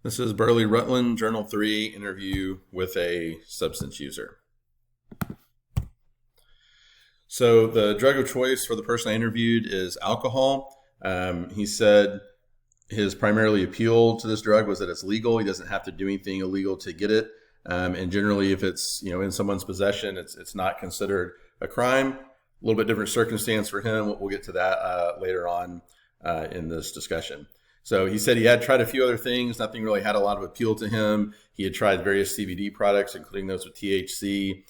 This is Burley Rutland, Journal 3 interview with a substance user. So the drug of choice for the person I interviewed is alcohol. He said his primarily appeal to this drug was that it's legal. He doesn't have to do anything illegal to get it. And generally, if it's in someone's possession, it's not considered a crime. A little bit different circumstance for him. We'll get to that later on in this discussion. So he said he had tried a few other things. Nothing really had a lot of appeal to him. He had tried various CBD products, including those with THC.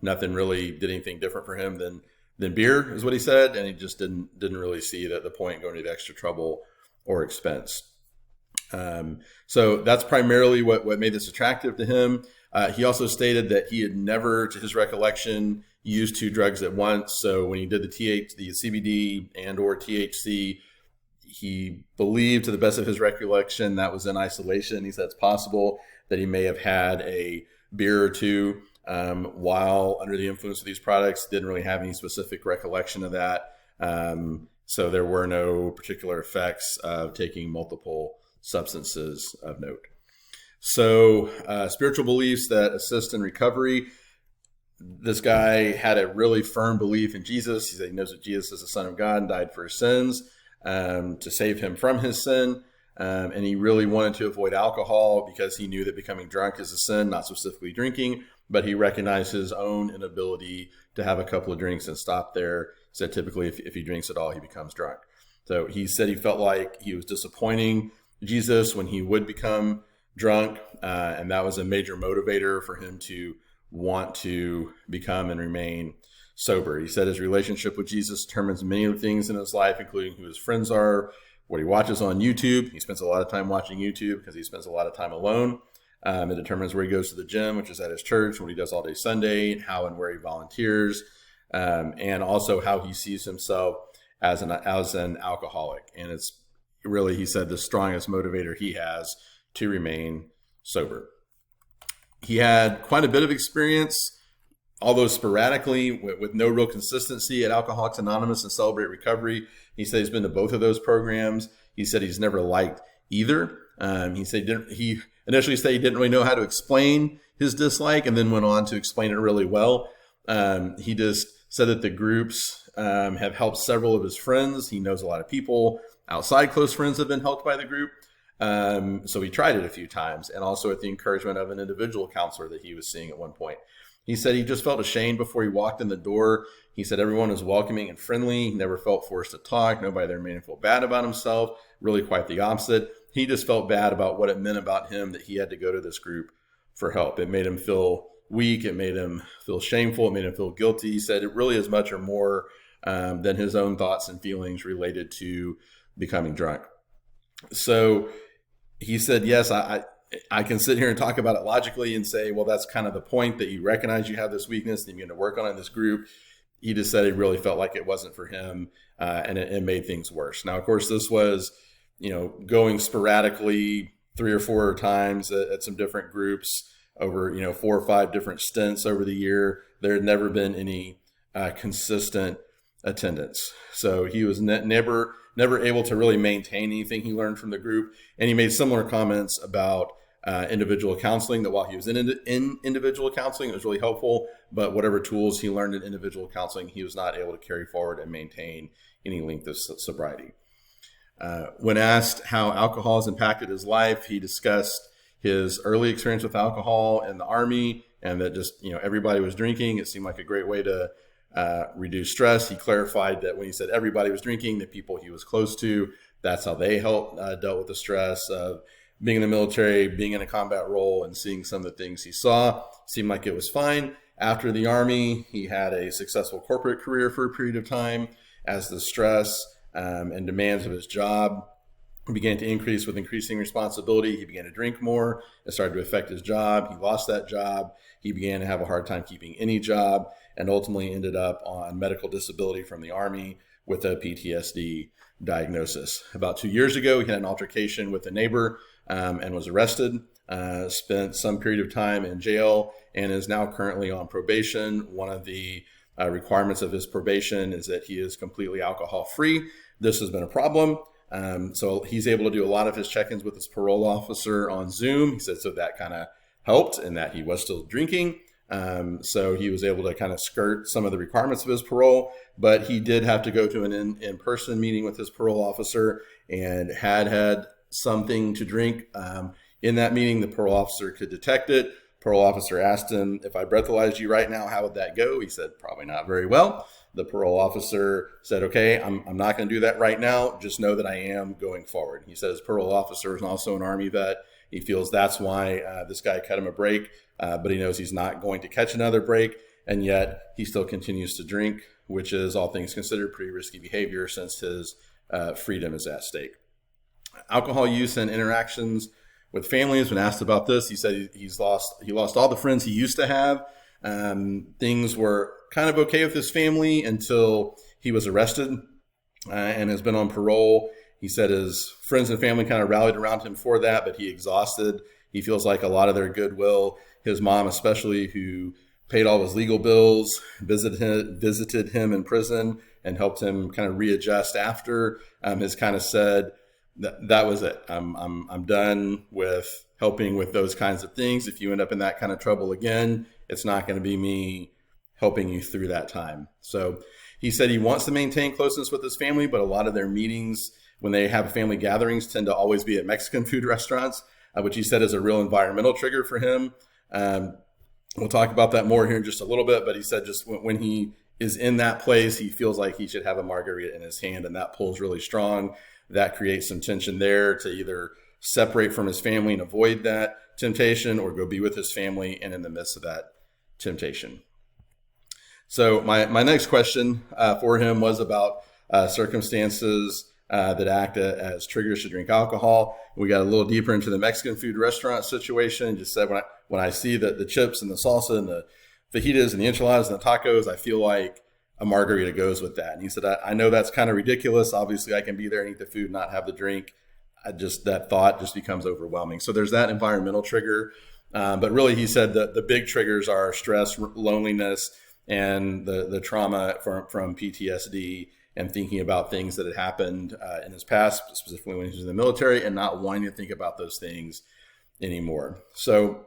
Nothing really did anything different for him than beer, is what he said, and he just didn't really see that the point going to the extra trouble or expense. So that's primarily what made this attractive to him. He also stated that he had never, to his recollection, used two drugs at once. So when he did the CBD and or THC, he believed, to the best of his recollection, that was in isolation. He said it's possible that he may have had a beer or two while under the influence of these products. Didn't really have any specific recollection of that. So there were no particular effects of taking multiple substances of note. So spiritual beliefs that assist in recovery. This guy had a really firm belief in Jesus. He said he knows that Jesus is the Son of God and died for his sins to save him from his sin. And he really wanted to avoid alcohol because he knew that becoming drunk is a sin, not specifically drinking, but he recognized his own inability to have a couple of drinks and stop there. He said typically if he drinks at all, he becomes drunk. So he said he felt like he was disappointing Jesus when he would become drunk, and that was a major motivator for him to want to become and remain sober. He said his relationship with Jesus determines many of the things in his life, including who his friends are, what he watches on YouTube. He spends a lot of time watching YouTube because he spends a lot of time alone. It determines where he goes to the gym, which is at his church, what he does all day Sunday, how and where he volunteers, and also how he sees himself as an alcoholic. And it's really, he said, the strongest motivator he has to remain sober. He had quite a bit of experience, although sporadically, with no real consistency, at Alcoholics Anonymous and Celebrate Recovery. He said he's been to both of those programs. He said he's never liked either. He said he initially said he didn't really know how to explain his dislike, and then went on to explain it really well. He just said that the groups have helped several of his friends. He knows a lot of people outside close friends have been helped by the group. So he tried it a few times, and also at the encouragement of an individual counselor that he was seeing at one point. He said he just felt ashamed before he walked in the door. He said everyone was welcoming and friendly. He never felt forced to talk. Nobody there made him feel bad about himself. Really quite the opposite. He just felt bad about what it meant about him that he had to go to this group for help. It made him feel weak. It made him feel shameful. It made him feel guilty. He said it really is much or more than his own thoughts and feelings related to becoming drunk. So he said, yes, I can sit here and talk about it logically and say, well, that's kind of the point, that you recognize you have this weakness and you're going to work on it in this group. He just said he really felt like it wasn't for him, and it made things worse. Now, of course, this was, going sporadically 3 or 4 times at some different groups over, 4 or 5 different stints over the year. There had never been any consistent attendance. So he was never able to really maintain anything he learned from the group. And he made similar comments about individual counseling, that while he was in individual counseling, it was really helpful, but whatever tools he learned in individual counseling, he was not able to carry forward and maintain any length of sobriety. When asked how alcohol has impacted his life, he discussed his early experience with alcohol in the Army, and that just, everybody was drinking. It seemed like a great way to reduce stress. He clarified that when he said everybody was drinking, the people he was close to, that's how they dealt with the stress of being in the military, being in a combat role, and seeing some of the things he saw. Seemed like it was fine. After the Army, he had a successful corporate career for a period of time. As the stress and demands of his job began to increase with increasing responsibility, he began to drink more. It started to affect his job. He lost that job. He began to have a hard time keeping any job, and ultimately ended up on medical disability from the Army with a PTSD diagnosis. About 2 years ago, he had an altercation with a neighbor and was arrested, spent some period of time in jail, and is now currently on probation. One of the requirements of his probation is that he is completely alcohol free. This has been a problem. So he's able to do a lot of his check-ins with his parole officer on Zoom. He said so that kind of helped in that he was still drinking. So he was able to kind of skirt some of the requirements of his parole, but he did have to go to an in-person meeting with his parole officer and had something to drink. In that meeting, the parole officer could detect it. Parole officer asked him, if I breathalyzed you right now, how would that go? He said, probably not very well. The parole officer said, okay, I'm not going to do that right now. Just know that I am going forward. He said his parole officer is also an Army vet. He feels that's why this guy cut him a break, but he knows he's not going to catch another break. And yet he still continues to drink, which is, all things considered, pretty risky behavior since his freedom is at stake. Alcohol use and interactions with families. When asked about this, he said he lost all the friends he used to have. Things were kind of okay with his family until he was arrested and has been on parole. He said his friends and family kind of rallied around him for that, but he exhausted. He feels like a lot of their goodwill, his mom especially, who paid all his legal bills, visited him in prison and helped him kind of readjust after, has kind of said that was it. I'm done with helping with those kinds of things. If you end up in that kind of trouble again, it's not going to be me helping you through that time. So he said he wants to maintain closeness with his family, but a lot of their meetings, when they have family gatherings, tend to always be at Mexican food restaurants, which he said is a real environmental trigger for him. We'll talk about that more here in just a little bit, but he said just when he is in that place, he feels like he should have a margarita in his hand, and that pulls really strong. That creates some tension there to either separate from his family and avoid that temptation, or go be with his family and in the midst of that temptation. So my next question for him was about circumstances that act as triggers to drink alcohol. We got a little deeper into the Mexican food restaurant situation. Just said when I see the chips and the salsa and the fajitas and the enchiladas and the tacos, I feel like a margarita goes with that. And he said, I know that's kind of ridiculous. Obviously, I can be there and eat the food, not have the drink. That thought just becomes overwhelming. So there's that environmental trigger. But really, he said that the big triggers are stress, loneliness, and the trauma from PTSD, and thinking about things that had happened in his past, specifically when he was in the military, and not wanting to think about those things anymore. So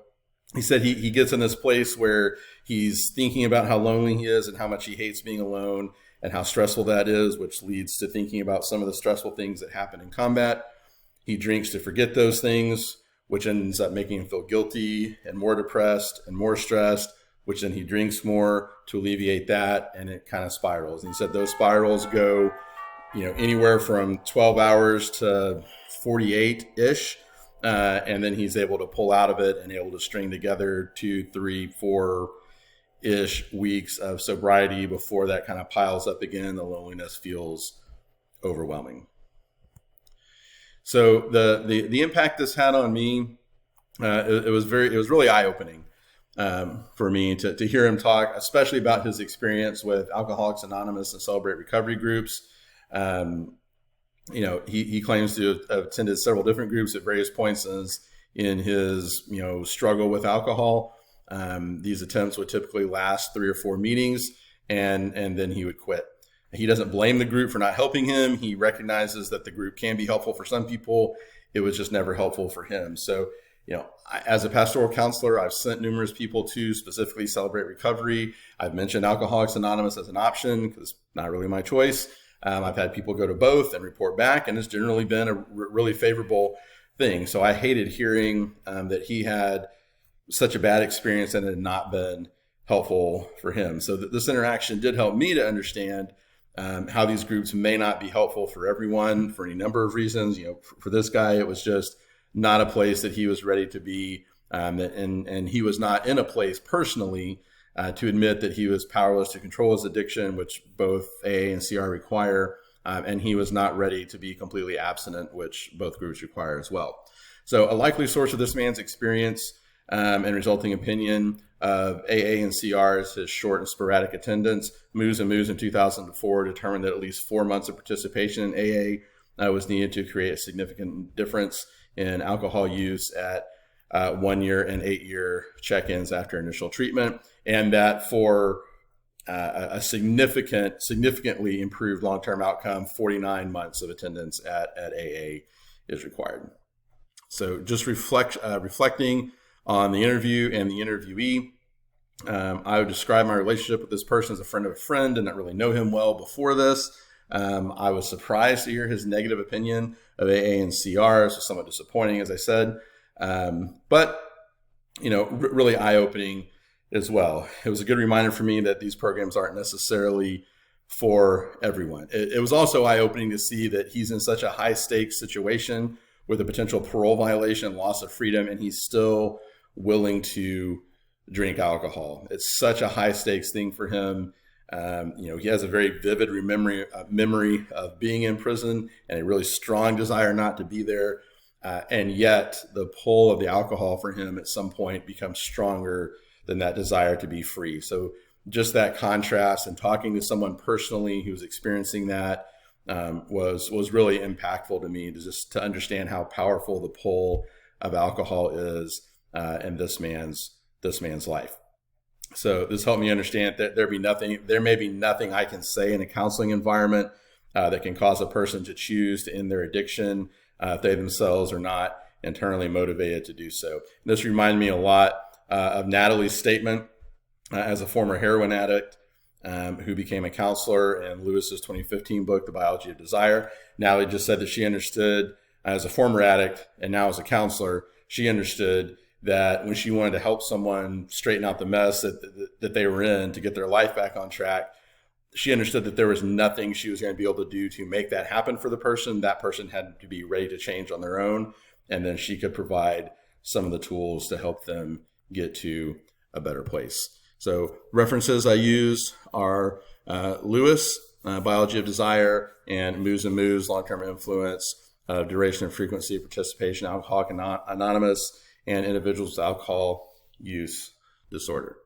he said he gets in this place where he's thinking about how lonely he is and how much he hates being alone and how stressful that is, which leads to thinking about some of the stressful things that happen in combat. He drinks to forget those things, which ends up making him feel guilty and more depressed and more stressed, which then he drinks more to alleviate that, and it kind of spirals. And he said those spirals go, anywhere from 12 hours to 48-ish. And then he's able to pull out of it and able to string together 2, 3, 4-ish weeks of sobriety before that kind of piles up again. The loneliness feels overwhelming. So the impact this had on me, it was really eye-opening for me to hear him talk, especially about his experience with Alcoholics Anonymous and Celebrate Recovery groups. He claims to have attended several different groups at various points in his struggle with alcohol. These attempts would typically last 3 or 4 meetings, and then he would quit. He doesn't blame the group for not helping him. He recognizes that the group can be helpful for some people. It was just never helpful for him. So, as a pastoral counselor, I've sent numerous people to specifically Celebrate Recovery. I've mentioned Alcoholics Anonymous as an option because it's not really my choice. I've had people go to both and report back, and it's generally been a really favorable thing. So I hated hearing that he had such a bad experience and it had not been helpful for him. So this interaction did help me to understand how these groups may not be helpful for everyone for any number of reasons. For this guy, it was just not a place that he was ready to be, and he was not in a place personally to admit that he was powerless to control his addiction, which both AA and CR require, and he was not ready to be completely abstinent, which both groups require as well. So a likely source of this man's experience and resulting opinion of AA and CR is his short and sporadic attendance. Moves and Moves in 2004 determined that at least 4 months of participation in AA was needed to create a significant difference in alcohol use at 1 year and 8 year check-ins after initial treatment. And that for a significantly improved long-term outcome. 49 months of attendance at AA is required. So just reflecting on the interview and the interviewee, I would describe my relationship with this person as a friend of a friend. Did not really know him well before this. I was surprised to hear his negative opinion of AA and CR. So somewhat disappointing, as I said, but really eye-opening as well. It was a good reminder for me that these programs aren't necessarily for everyone. It was also eye-opening to see that he's in such a high-stakes situation with a potential parole violation, loss of freedom, and he's still willing to drink alcohol. It's such a high-stakes thing for him. He has a very vivid memory of being in prison and a really strong desire not to be there. And yet the pull of the alcohol for him at some point becomes stronger than that desire to be free. So just that contrast, and talking to someone personally who was experiencing that was really impactful to me, to understand how powerful the pull of alcohol is in this man's life. So this helped me understand that there may be nothing I can say in a counseling environment that can cause a person to choose to end their addiction if they themselves are not internally motivated to do so. This reminded me a lot of Natalie's statement as a former heroin addict who became a counselor in Lewis's 2015 book, The Biology of Desire. Natalie just said that she understood, as a former addict and now as a counselor, she understood that when she wanted to help someone straighten out the mess that they were in to get their life back on track, she understood that there was nothing she was going to be able to do to make that happen for the person. That person had to be ready to change on their own, and then she could provide some of the tools to help them get to a better place. So references I use are Lewis, Biology of Desire, and Moves and Moves, Long-Term Influence, Duration and Frequency of Participation, Alcoholics Anonymous, and Individuals with Alcohol Use Disorder.